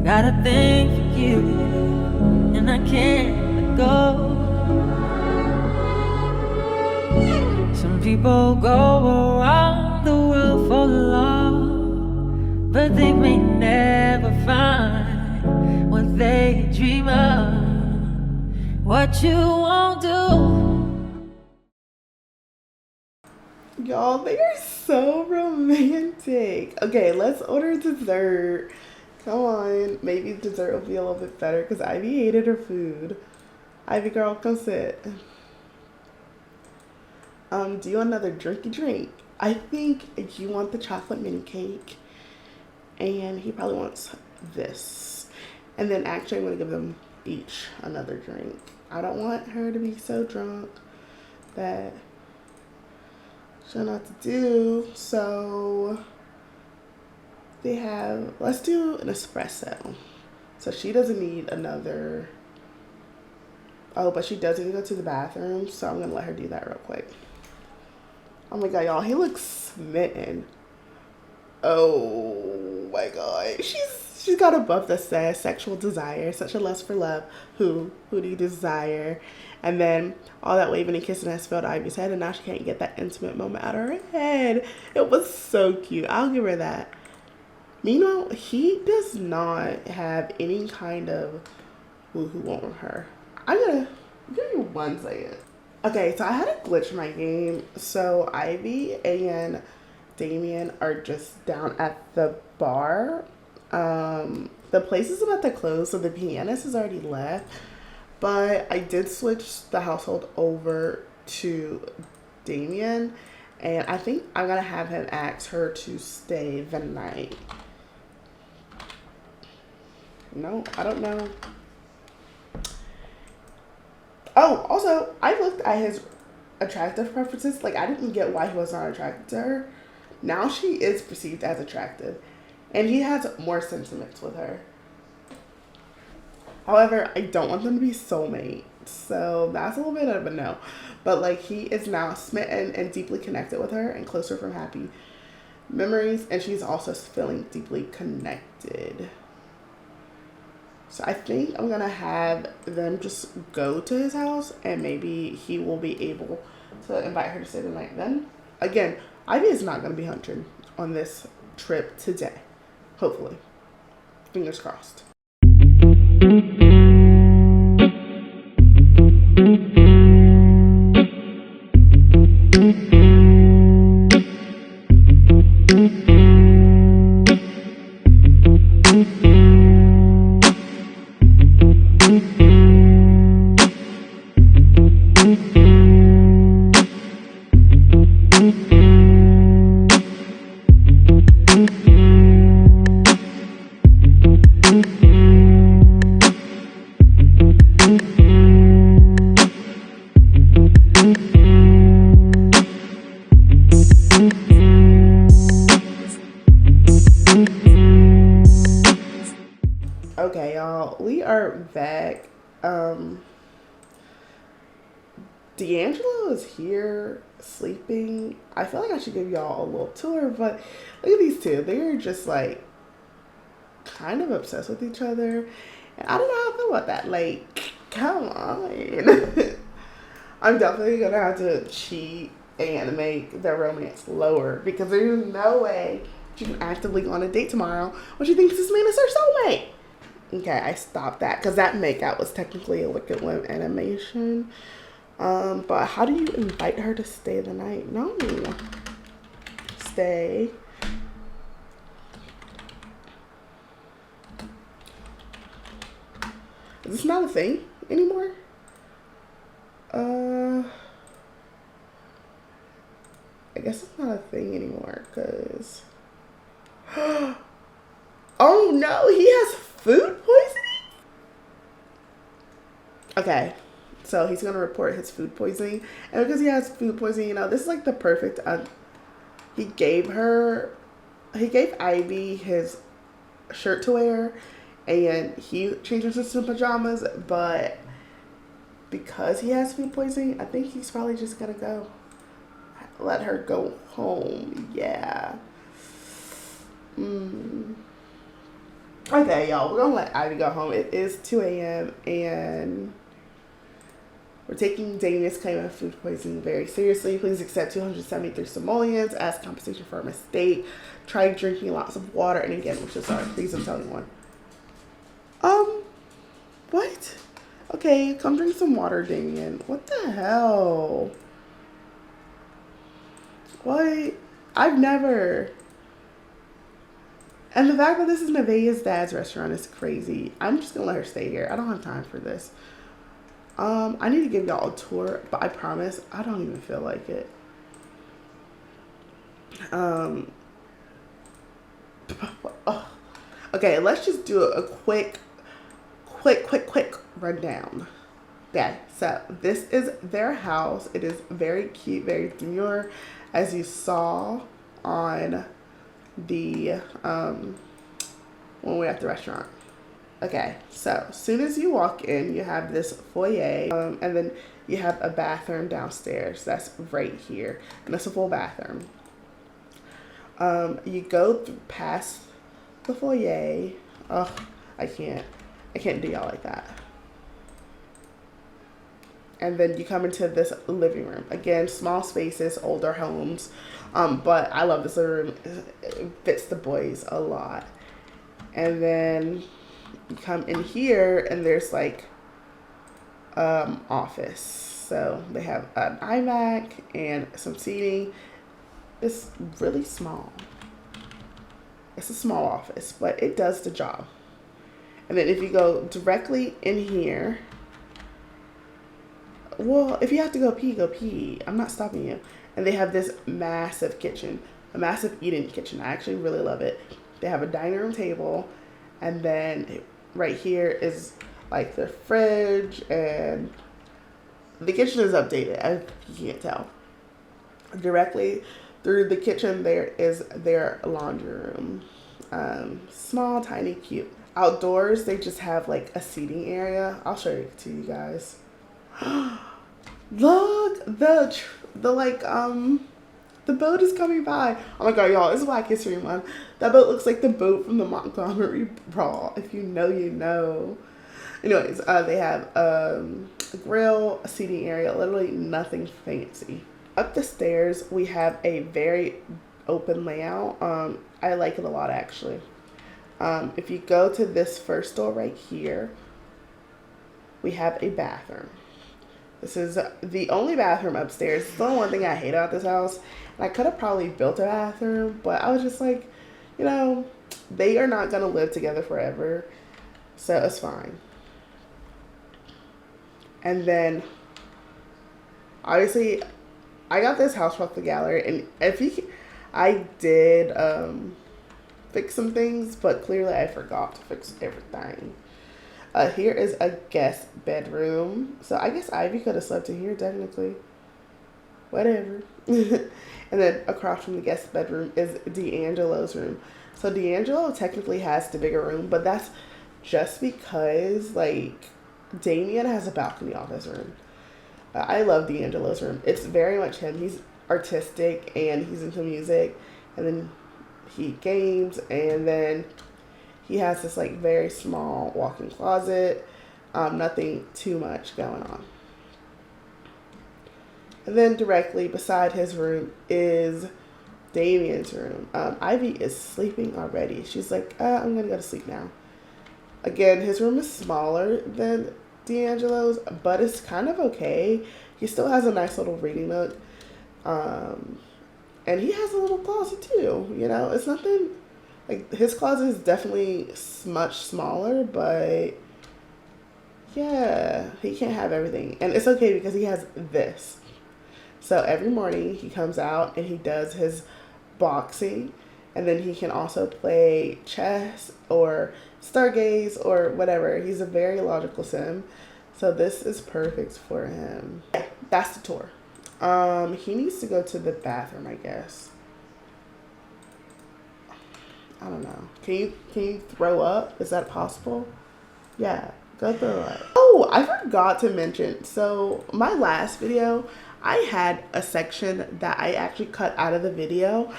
got a thing for you, and I can't let go. Some people go around the world for love, but they may never find what they dream of. What you won't do. Y'all, they are so romantic. Okay, let's order dessert. Come on. Maybe dessert will be a little bit better because Ivy hated her food. Ivy girl, come sit. Do you want another drinky drink? I think you want the chocolate mini cake. And he probably wants this. And then actually I'm going to give them each another drink. I don't want her to be so drunk that she don't know what to do. So they have, let's do an espresso. So she doesn't need another. Oh, but she does need to go to the bathroom. So I'm going to let her do that real quick. Oh my God, y'all, he looks smitten. Oh my God. She's got a buff that says sexual desire, such a lust for love. Who do you desire? And then all that waving and kissing has filled Ivy's head, and now she can't get that intimate moment out of her head. It was so cute. I'll give her that. Meanwhile, he does not have any kind of woohoo on her. I'm gonna give you 1 second. Okay, so I had a glitch in my game. So Ivy and Damian are just down at the bar. The place is about to close, so the pianist has already left. But I did switch the household over to Damian, and I think I'm gonna have him ask her to stay the night. No, I don't know. Oh, also, I looked at his attractive preferences. Like, I didn't get why he was not attracted to her. Now she is perceived as attractive, and he has more sentiments with her. However, I don't want them to be soulmates, so that's a little bit of a no. But, like, he is now smitten and deeply connected with her and closer from happy memories, and she's also feeling deeply connected. So I think I'm going to have them just go to his house, and maybe he will be able to invite her to stay the night then. Again, Ivy is not going to be hunting on this trip today. Hopefully. Fingers crossed. Okay, y'all, we are back. D'Angelo is here sleeping. I feel like I should give y'all a little tour, but look at these two. They're just like kind of obsessed with each other. And I don't know how I feel about that. Like, come on. I'm definitely gonna have to cheat and make their romance lower, because there's no way she can actively go on a date tomorrow when she thinks this man is her soulmate. Okay, I stopped that because that makeout was technically a Wicked Whim animation. But how do you invite her to stay the night? No. Stay. Is this not a thing anymore? guess it's not a thing anymore, because... Oh no, he has food poisoning? Okay, so he's going to report his food poisoning. And because he has food poisoning, you know, this is like the perfect... he gave Ivy his shirt to wear, and he changed into some pajamas, but because he has food poisoning, I think he's probably just going to go. Let her go home. Yeah. Okay, y'all, we're gonna let Ivy go home. It is 2 a.m. and we're taking Damian's claim of food poisoning very seriously. Please accept 273 simoleons as compensation for a mistake. Try drinking lots of water, and again, we're so sorry. Please don't tell anyone. What? Okay, come drink some water, Damian. What the hell? What? I've never... And the fact that this is Nevaeh's dad's restaurant is crazy. I'm just gonna let her stay here. I don't have time for this. I need to give y'all a tour, but I promise I don't even feel like it. Okay, let's just do a quick rundown. Okay, so this is their house. It is very cute, very demure, as you saw on the when we're at the restaurant. Okay, so as soon as you walk in, you have this foyer, and then you have a bathroom downstairs. That's right here, and it's a full bathroom. You go past the foyer. Oh, I can't do y'all like that. And then you come into this living room. Again, small spaces, older homes. But I love this living room. It fits the boys a lot. And then you come in here and there's like office. So they have an iMac and some seating. It's really small. It's a small office, but it does the job. And then if you go directly in here, well, if you have to go pee, go pee. I'm not stopping you. And they have this massive kitchen, a massive eat-in kitchen. I actually really love it. They have a dining room table, and then right here is like their fridge, and the kitchen is updated, as you can't tell. Directly through the kitchen, there is their laundry room. Small, tiny, cute. Outdoors, they just have like a seating area. I'll show it to you guys. Look, the boat is coming by. Oh my god, y'all, it's Black History Month. That boat looks like the boat from the Montgomery Brawl. If you know, you know. Anyways, they have a grill, a seating area, literally nothing fancy. Up the stairs, we have a very open layout. I like it a lot, actually. If you go to this first door right here, we have a bathroom. This is the only bathroom upstairs. It's the only one thing I hate about this house. And I could have probably built a bathroom, but I was just like, you know, they are not going to live together forever. So it's fine. And then, obviously, I got this house off the gallery. And I did fix some things, but clearly I forgot to fix everything. Here is a guest bedroom. So I guess Ivy could have slept in here, technically. Whatever. And then across from the guest bedroom is D'Angelo's room. So D'Angelo technically has the bigger room, but that's just because, like, Damian has a balcony off his room. I love D'Angelo's room. It's very much him. He's artistic and he's into music. And then he games, and then he has this like very small walk-in closet. Nothing too much going on. And then directly beside his room is Damian's room. Ivy is sleeping already. She's like, I'm gonna go to sleep now. Again, his room is smaller than D'Angelo's, but it's kind of okay. He still has a nice little reading nook. And he has a little closet too. You know, it's nothing. Like, his closet is definitely much smaller, but yeah, he can't have everything. And it's okay because he has this. So every morning he comes out and he does his boxing, and then he can also play chess or stargaze or whatever. He's a very logical sim. So this is perfect for him. Yeah, that's the tour. He needs to go to the bathroom, I guess. I don't know. Can you throw up? Is that possible? Yeah, go throw up. Oh, I forgot to mention. So my last video, I had a section that I actually cut out of the video.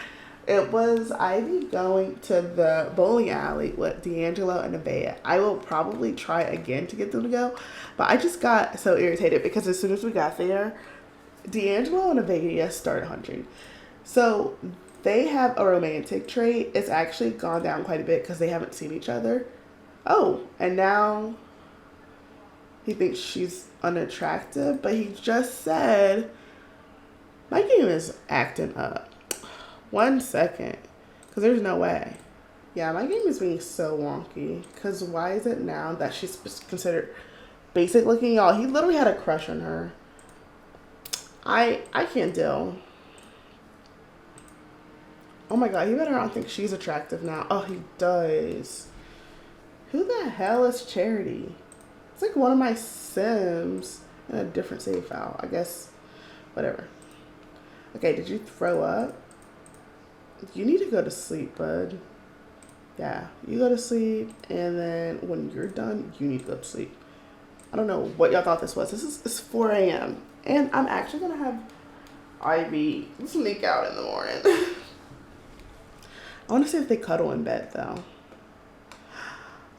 It was Ivy going to the bowling alley with D'Angelo and Nevaeh. I will probably try again to get them to go, but I just got so irritated because as soon as we got there, D'Angelo and Nevaeh started hunching. So they have a romantic trait. It's actually gone down quite a bit because they haven't seen each other. Oh, and now he thinks she's unattractive, but he just said, my game is acting up. 1 second, because there's no way. Yeah, my game is being so wonky, because why is it now that she's considered basic looking? Y'all, he literally had a crush on her. I can't deal. Oh my god, he better not think she's attractive now. Oh, he does. Who the hell is Charity? It's like one of my Sims in a different save file. I guess, whatever. Okay, did you throw up? You need to go to sleep, bud. Yeah, you go to sleep, and then when you're done, you need to go to sleep. I don't know what y'all thought this was. It's 4 a.m. And I'm actually going to have Ivy sneak out in the morning. I want to see if they cuddle in bed, though.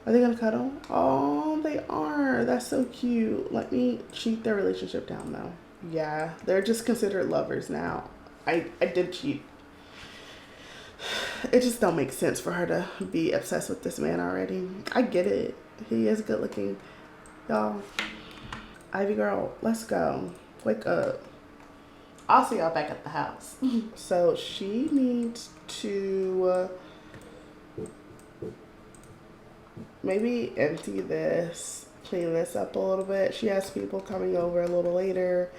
Are they going to cuddle? Oh, they are. That's so cute. Let me cheat their relationship down, though. Yeah, they're just considered lovers now. I did cheat. It just don't make sense for her to be obsessed with this man already. I get it. He is good looking. Y'all, Ivy girl, let's go. Wake up. I'll see y'all back at the house. So she needs to maybe empty this, clean this up a little bit. She has people coming over a little later.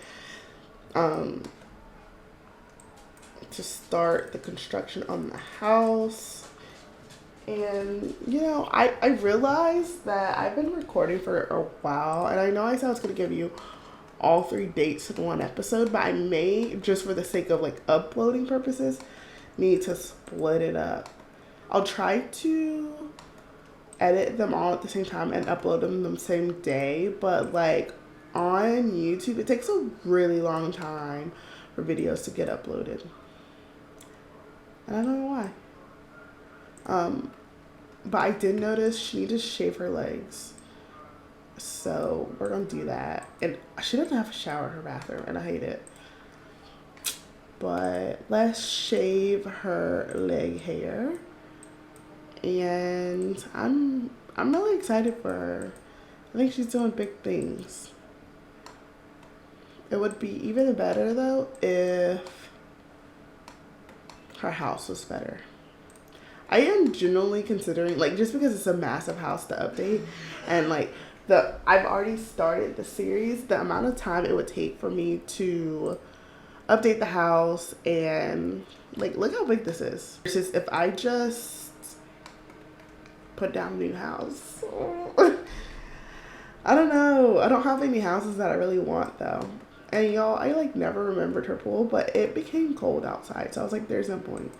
To start the construction on the house. And you know, I realized that I've been recording for a while, and I know I said I was going to give you all 3 dates in one episode, but I may, just for the sake of like uploading purposes, need to split it up. I'll try to edit them all at the same time and upload them the same day, but like on YouTube it takes a really long time for videos to get uploaded. And I don't know why. But I did notice she needs to shave her legs. So we're going to do that. And she doesn't have a shower in her bathroom, and I hate it. But let's shave her leg hair. And I'm really excited for her. I think she's doing big things. It would be even better, though, if her house was better. I am genuinely considering, like, just because it's a massive house to update, and like I've already started the series, the amount of time it would take for me to update the house, and like, look how big this is. Versus if I just put down a new house. I don't know. I don't have any houses that I really want, though. And y'all, I like never remembered her pool, but it became cold outside, so I was like, there's no point.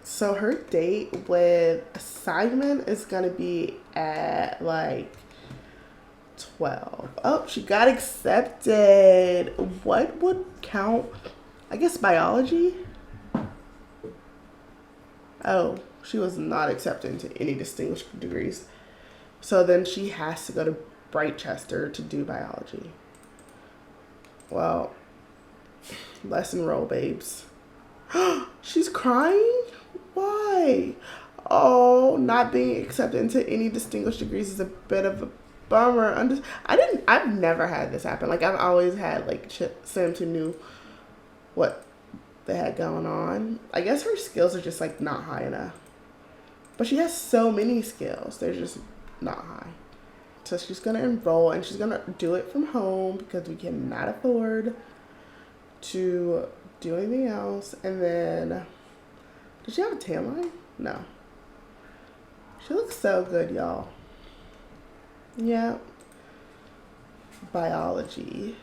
So her date with Simon is gonna be at like 12. Oh, she got accepted. What would count? I guess biology. Oh, she was not accepted into any distinguished degrees. So then she has to go to Brightchester to do biology. Well, let's enroll, babes. She's crying? Why? Oh, not being accepted into any distinguished degrees is a bit of a bummer. I've never had this happen. Like, I've always had like Sims who knew what they had going on. I guess her skills are just like not high enough. But she has so many skills. They're just not high. So she's gonna enroll, and she's gonna do it from home because we cannot afford to do anything else. And then, did she have a tan line? No. She looks so good, y'all. Yeah. Biology.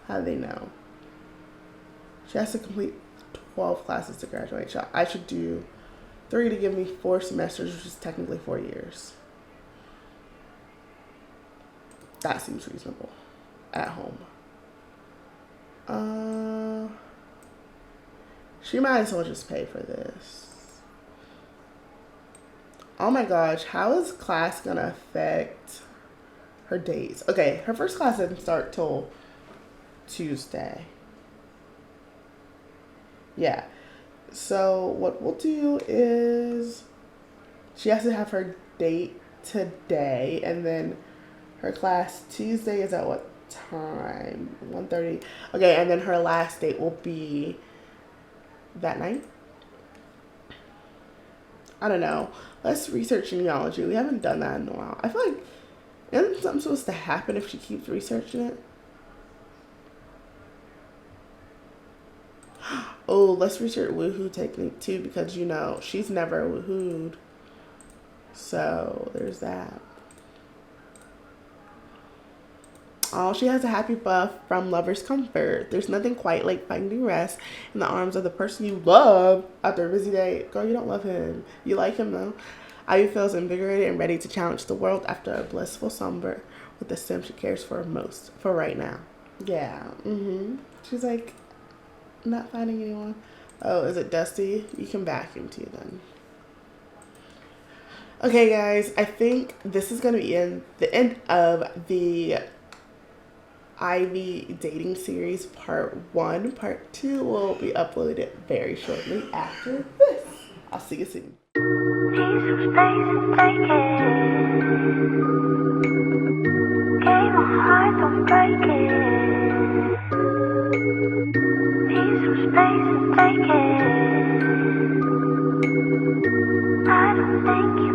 How do they know? She has to complete 12 classes to graduate. So I should do 3 to give me 4 semesters, which is technically 4 years. That seems reasonable. At home. She might as well just pay for this. Oh my gosh, how is class gonna affect her days? Okay, her first class doesn't start till Tuesday. Yeah. So what we'll do is she has to have her date today, and then her class Tuesday is at what time? 1:30. Okay, and then her last date will be that night. I don't know. Let's research genealogy. We haven't done that in a while. I feel like isn't something supposed to happen if she keeps researching it? Oh, let's research woohoo technique too, because you know she's never woohooed. So there's that. Oh, she has a happy buff from Lover's Comfort. There's nothing quite like finding rest in the arms of the person you love after a busy day. Girl, you don't love him. You like him though. Ivy feels invigorated and ready to challenge the world after a blissful slumber with the sim she cares for most for right now. Yeah. She's like not finding anyone. Oh, is it dusty? You can vacuum too then. Okay, guys, I think this is gonna be the end of the Ivy dating series part 1. Part 2 will be uploaded very shortly after this. I'll see you soon. I don't think you